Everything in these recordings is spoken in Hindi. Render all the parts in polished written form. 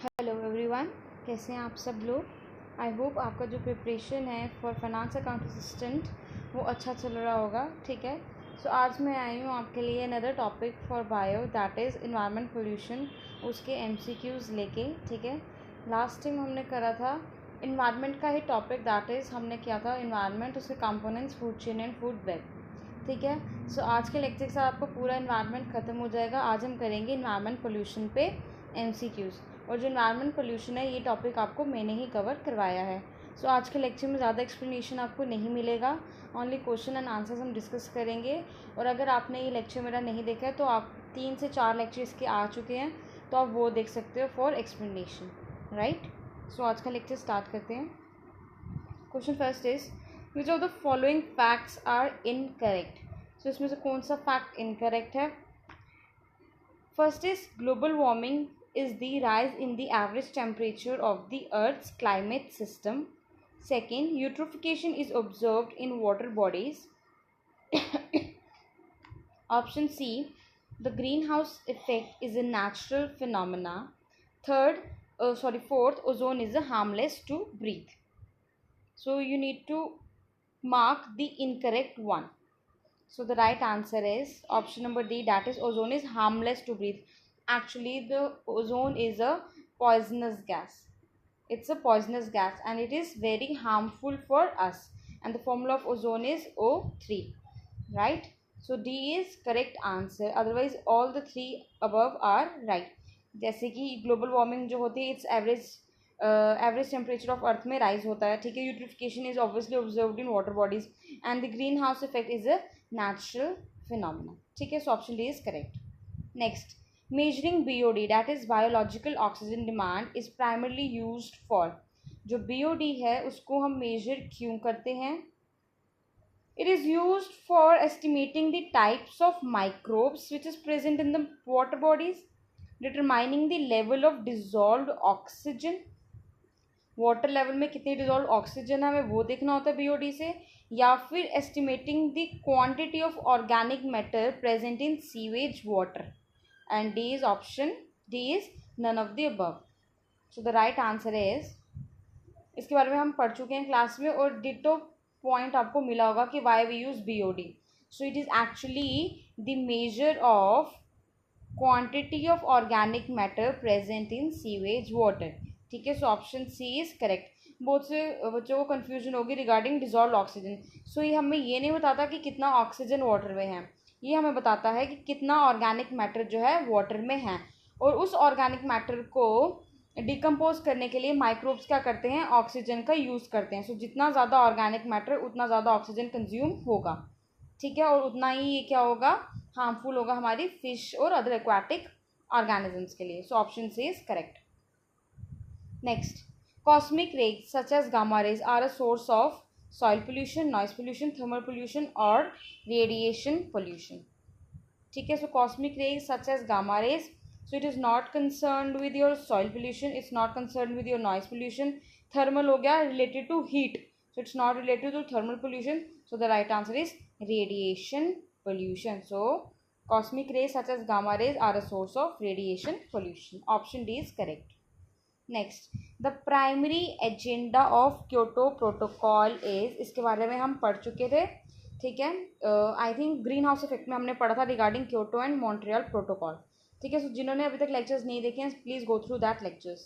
हेलो एवरीवन, कैसे हैं आप सब लोग। आई होप आपका जो प्रिपरेशन है फॉर फाइनेंस अकाउंट असिस्टेंट वो अच्छा चल रहा होगा। ठीक है, सो आज मैं आई हूँ आपके लिए another topic for bio, that is environment pollution, उसके एमसीक्यूज़ लेके। ठीक है, लास्ट टाइम हमने करा था इन्वायरमेंट का ही टॉपिक, दैट इज़ हमने किया था इन्वायरमेंट, उसके components, food chain and food web. ठीक है, सो आज के लेक्चर के साथ आपको पूरा इन्वायरमेंट ख़त्म हो जाएगा। आज हम करेंगे इन्वायरमेंट पोल्यूशन पे एमसीक्यूज़, और जो इन्वायरमेंट पोल्यूशन है ये टॉपिक आपको मैंने ही कवर करवाया है। सो आज के लेक्चर में ज़्यादा एक्सप्लेनेशन आपको नहीं मिलेगा, ओनली क्वेश्चन एंड आंसर्स हम डिस्कस करेंगे। और अगर आपने ये लेक्चर मेरा नहीं देखा है तो आप 3 से 4 लेक्चर इसके आ चुके हैं, तो आप वो देख सकते हो फॉर एक्सप्लेनेशन, राइट। सो आज का लेक्चर स्टार्ट करते हैं। Question first is which of the following facts are incorrect. So इसमें से कौन सा फैक्ट इनकरेक्ट है। First is global warming is the rise in the average temperature of the Earth's climate system. Second, eutrophication is observed in water bodies. Option C, the greenhouse effect is a natural phenomena. Fourth, ozone is harmless to breathe. So you need to mark the incorrect one. So the right answer is option number D, that is ozone is harmless to breathe. Actually, the ozone is a poisonous gas. It's a poisonous gas and it is very harmful for us. And the formula of ozone is O3, right? So D is correct answer. Otherwise, all the three above are right. जैसे कि ग्लोबल वार्मिंग जो होती है it's average temperature of earth में राइज होता है। ठीक है, eutrophication is obviously observed in water bodies and the green house effect is a natural phenomena. ठीक है, so option D is correct. Next, measuring BOD that is biological oxygen demand is primarily used for. जो बीओडी है उसको हम मेजर क्यों करते हैं। It is used for estimating the types of microbes which is present in the water bodies, determining the level of dissolved oxygen. Water level में कितनी डिजॉल्व ऑक्सीजन है हमें वो देखना होता है बीओडी से, या फिर estimating the quantity of organic matter present in sewage water. And D is option D is none of the above. So the right answer is, इसके बारे में हम पढ़ चुके हैं क्लास में और डिटो पॉइंट आपको मिला होगा कि why we use BOD. So it is actually the major of quantity of organic matter present in sewage water. ठीक है, so option C is correct. बहुत से बच्चों को कन्फ्यूजन होगी रिगार्डिंग डिजॉल्व ऑक्सीजन। सो ये हमें ये नहीं बताता कि कितना ऑक्सीजन वाटर में है, ये हमें बताता है कि कितना ऑर्गेनिक मैटर जो है वाटर में है। और उस ऑर्गेनिक मैटर को डिकम्पोज करने के लिए माइक्रोब्स क्या करते हैं, ऑक्सीजन का यूज़ करते हैं। सो जितना ज़्यादा ऑर्गेनिक मैटर उतना ज़्यादा ऑक्सीजन कंज्यूम होगा। ठीक है, और उतना ही ये क्या होगा, हार्मफुल होगा हमारी फिश और अदर एक्वाटिक ऑर्गेनिजम्स के लिए। So option C is correct. Next, cosmic rays such as gamma rays are a source of soil pollution, noise pollution, thermal pollution or radiation pollution. ठीक है, so cosmic rays such as gamma rays, so it is not concerned with your soil pollution, it's not concerned with your noise pollution. Thermal हो गया related to heat, so it's not related to thermal pollution. So the right answer is radiation pollution. So cosmic rays such as gamma rays are a source of radiation pollution. Option D is correct. Next, the primary agenda of Kyoto protocol is, इसके बारे में हम पढ़ चुके थे। ठीक है, I think green house effect में हमने पढ़ा था regarding Kyoto and Montreal protocol. ठीक है, सो जिन्होंने अभी तक लेक्चर्स नहीं देखे हैं please go through that lectures.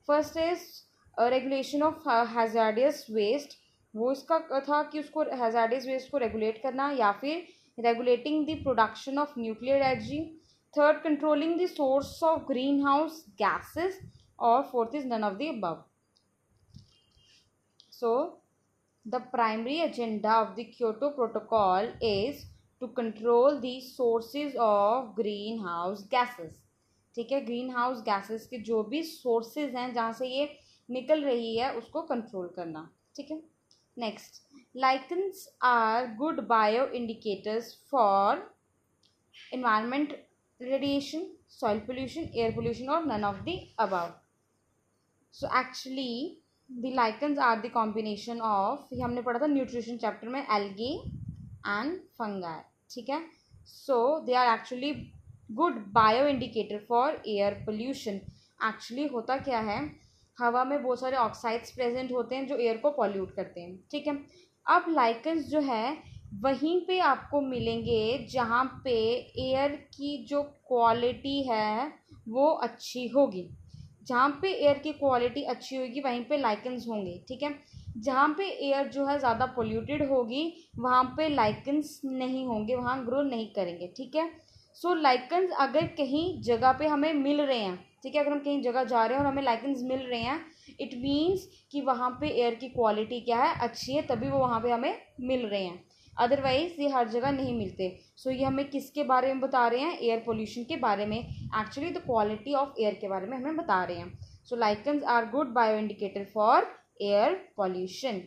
First is regulation of hazardous waste. वो इसका था कि उसको हैजार्डियस वेस्ट को रेगुलेट करना, या फिर regulating the production of nuclear energy. Third, controlling the source of green house gases, or fourth is none of the above. So the primary agenda of the Kyoto Protocol is to control the sources of greenhouse gases. ठीक है, ग्रीन हाउस गैसेस के जो भी सोर्सेज हैं जहाँ से ये निकल रही है उसको कंट्रोल करना। ठीक है, next, lichens are good bio indicators for environment radiation, soil pollution, air pollution or none of the above. So actually the lichens are the combination of, ये हमने पढ़ा था न्यूट्रिशन चैप्टर में, algae and fungi. ठीक है, so they are actually good bio indicator for air pollution. Actually होता क्या है, हवा में बहुत सारे ऑक्साइड्स प्रेजेंट होते हैं जो एयर को पॉल्यूट करते हैं, ठीक है। अब लाइकेंस जो है वहीं पे आपको मिलेंगे जहाँ पे एयर की जो क्वालिटी है वो अच्छी होगी। जहाँ पे एयर की क्वालिटी अच्छी होगी वहीं पे लाइकेंस होंगे, ठीक है। जहाँ पे एयर जो है ज़्यादा पोल्यूटेड होगी वहाँ पे लाइकेंस नहीं होंगे, वहाँ ग्रो नहीं करेंगे, ठीक है। सो लाइकेंस अगर कहीं जगह पे हमें मिल रहे हैं, ठीक है, अगर हम कहीं जगह जा रहे हैं और हमें लाइकेंस मिल रहे हैं, इट मीन्स कि वहाँ पे एयर की क्वालिटी क्या है, अच्छी है, तभी वो वहाँ पे हमें मिल रहे हैं। अदरवाइज ये हर जगह नहीं मिलते। सो ये हमें किसके बारे में बता रहे हैं, एयर पोल्यूशन के बारे में, actually the quality of air के बारे में हमें बता रहे हैं। So lichens are good bio indicator for air pollution,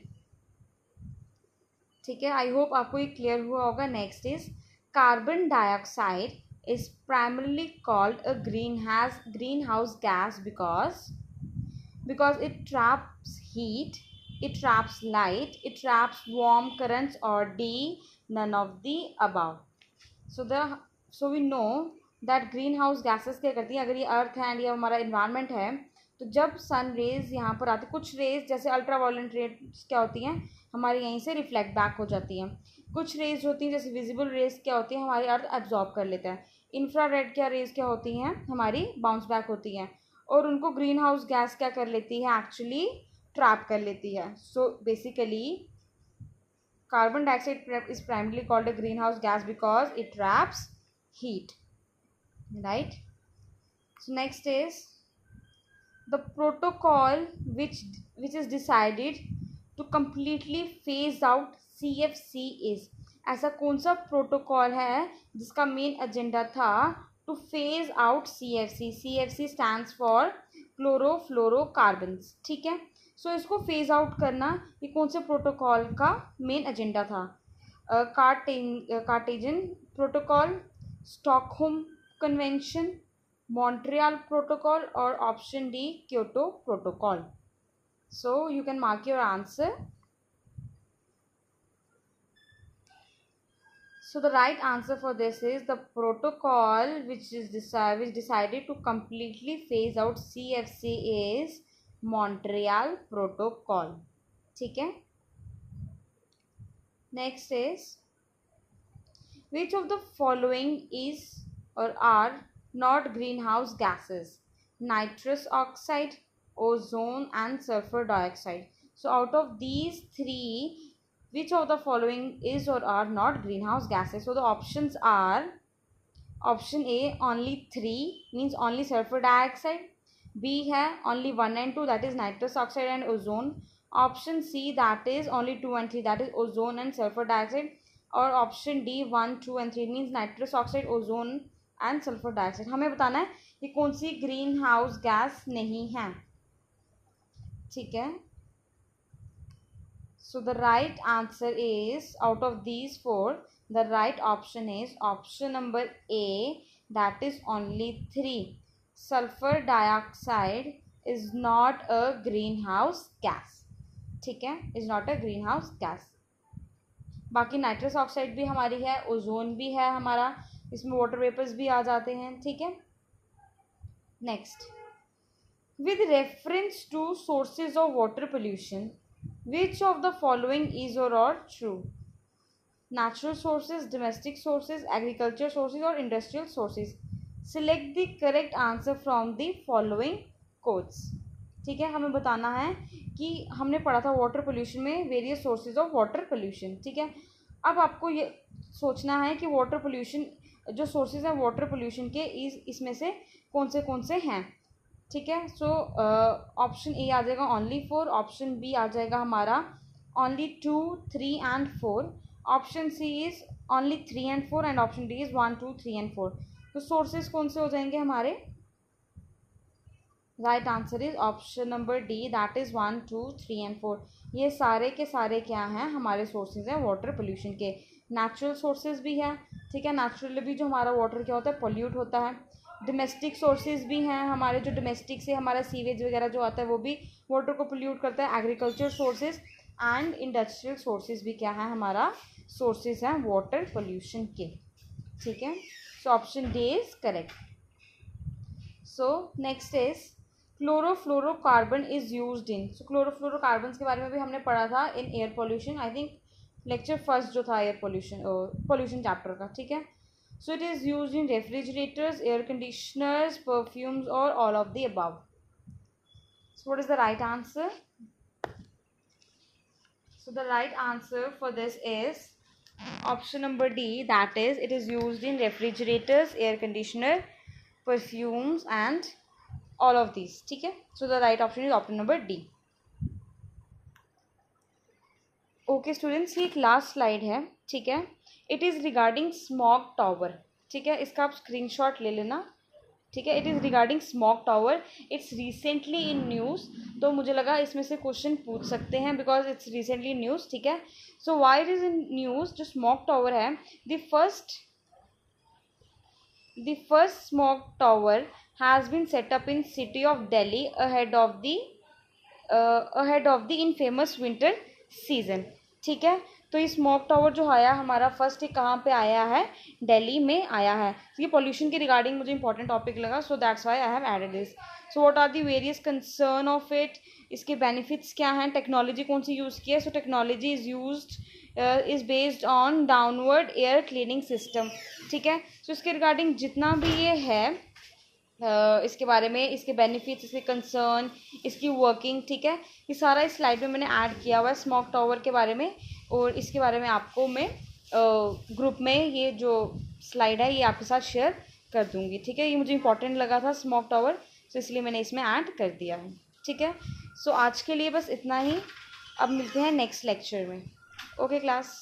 ठीक है। आई होप आपको ये क्लियर हुआ होगा। Next is carbon dioxide is primarily called a greenhouse gas because it traps heat, it traps light, it traps warm currents, or D, none of the above. So we know that greenhouse gases क्या करती हैं, अगर ये अर्थ है एंड ये हमारा इन्वायरमेंट है, तो जब सन रेज यहाँ पर आती, कुछ रेज जैसे अल्ट्रावायलेंट रेज क्या होती हैं, हमारे यहीं से रिफ्लेक्ट बैक हो जाती हैं। कुछ रेज होती हैं जैसे विजिबल रेज क्या होती है, हमारी अर्थ एब्जॉर्ब कर लेता है। इंफ्रारेड क्या रेज क्या होती हैं, हमारी बाउंस बैक होती हैं, और उनको ग्रीन हाउस गैस क्या कर लेती है, एक्चुअली ट्रैप कर लेती है। So basically carbon dioxide is primarily called a green house gas because it traps heat, right? So next is the protocol which is decided to completely phase out CFC is, ऐसा कौन सा प्रोटोकॉल है जिसका मेन एजेंडा था two phase out CFC। CFC stands for chlorofluorocarbons, ठीक है। सो इसको फेज आउट करना ये कौन से प्रोटोकॉल का मेन एजेंडा था, Cartagena protocol, Stockholm convention, Montreal protocol, और option D Kyoto protocol. So you can mark your answer. So the right answer for this is the protocol which decided to completely phase out CFC is Montreal Protocol, ठीक है। Next is which of the following is or are not greenhouse gases? Nitrous oxide, ozone, and sulfur dioxide. So out of these three, which of the following is or are not greenhouse gases? So the options are option A only 3 means only sulfur dioxide, B है only 1 and 2 that is nitrous oxide and ozone, option C that is only 2 and 3 that is ozone and sulfur dioxide, और option D 1 2 and 3 means nitrous oxide, ozone and sulphur dioxide. हमें बताना है कि कौन सी ग्रीन हाउस गैस नहीं है, ठीक है। सो the right answer is out of these four the right option is option number A that is only 3, sulphur dioxide is not a green house gas, ठीक है, is not a green house gas. बाकी नाइट्रस ऑक्साइड भी हमारी है, ओजोन भी है हमारा, इसमें वाटर वेपर्स भी आ जाते हैं, ठीक है। Next, with reference to sources of water pollution which of the following is और true? Natural sources, domestic sources, agriculture sources और industrial sources. Select the correct answer from the following codes, ठीक है। हमें बताना है कि हमने पढ़ा था वाटर पोल्यूशन में various sources of water pollution, ठीक है। अब आपको ये सोचना है कि वाटर पोल्यूशन जो सोर्सेज हैं वाटर पोल्यूशन के इसमें से कौन से हैं, ठीक है। सो ऑप्शन ए आ जाएगा ओनली 4, ऑप्शन बी आ जाएगा हमारा only 2 3 and 4, option C is only 3 and 4 and option D is 1 2 3 and 4। तो सोर्सेज कौन से हो जाएंगे हमारे? Right answer is option number D that is 1 2 3 and 4। ये सारे के सारे क्या हैं, हमारे सोर्सेज हैं वाटर पोल्यूशन के। नेचुरल सोर्सेज भी हैं, ठीक है, नेचुरली भी जो हमारा वाटर क्या होता है पोल्यूट होता है। डोमेस्टिक सोर्सेज भी हैं हमारे, जो डोमेस्टिक से हमारा सीवेज वगैरह जो आता है वो भी वाटर को पोल्यूट करता है। Agriculture sources and industrial sources भी क्या है, हमारा सोर्सेज हैं वाटर पोल्यूशन के, ठीक है। So option D is correct. So next is chlorofluorocarbon is used in, so chlorofluorocarbon के बारे में भी हमने पढ़ा था in air pollution, I think lecture first जो था एयर पोल्यूशन चैप्टर का, ठीक है. So it is used in refrigerators, air conditioners, perfumes और all of the above. So what is the right answer? So the right answer for this is option number D, that is it is used in refrigerators, air conditioner, perfumes and all of these. ठीक है. So the right option is option number D. Okay students, ये एक लास्ट स्लाइड है, ठीक है. It is regarding smog tower, ठीक है. इसका आप स्क्रीनशॉट ले लेना, ठीक है. It is regarding smog tower, it's recently in news. तो मुझे लगा इसमें से क्वेश्चन पूछ सकते हैं because it's recently in news, ठीक है. So why it is in news, जो स्मॉग टावर है, the first smog tower has been set up in city of Delhi ahead of the infamous winter season, ठीक है. तो ये स्मॉग टावर जो आया हमारा फर्स्ट, ये कहाँ पे आया है? दिल्ली में आया है. तो ये पोल्यूशन के रिगार्डिंग मुझे इंपॉर्टेंट टॉपिक लगा, so that's why I have added this. So what are the various concern of it, इसके बेनिफिट्स क्या हैं, टेक्नोलॉजी कौन सी यूज़ की है. So technology is based on downward air cleaning system, ठीक है. सो इसके रिगार्डिंग जितना भी ये है इसके बारे में, इसके बेनिफिट्स, इसके कंसर्न, इसकी वर्किंग, ठीक है, ये सारा इस स्लाइड में मैंने ऐड किया हुआ है स्मॉग टावर के बारे में. और इसके बारे में आपको मैं ग्रुप में ये जो स्लाइड है ये आपके साथ शेयर कर दूंगी, ठीक है. ये मुझे इंपॉर्टेंट लगा था स्मॉग टावर, तो इसलिए मैंने इसमें ऐड कर दिया है, ठीक है. सो आज के लिए बस इतना ही. अब मिलते हैं नेक्स्ट लेक्चर में. Okay class.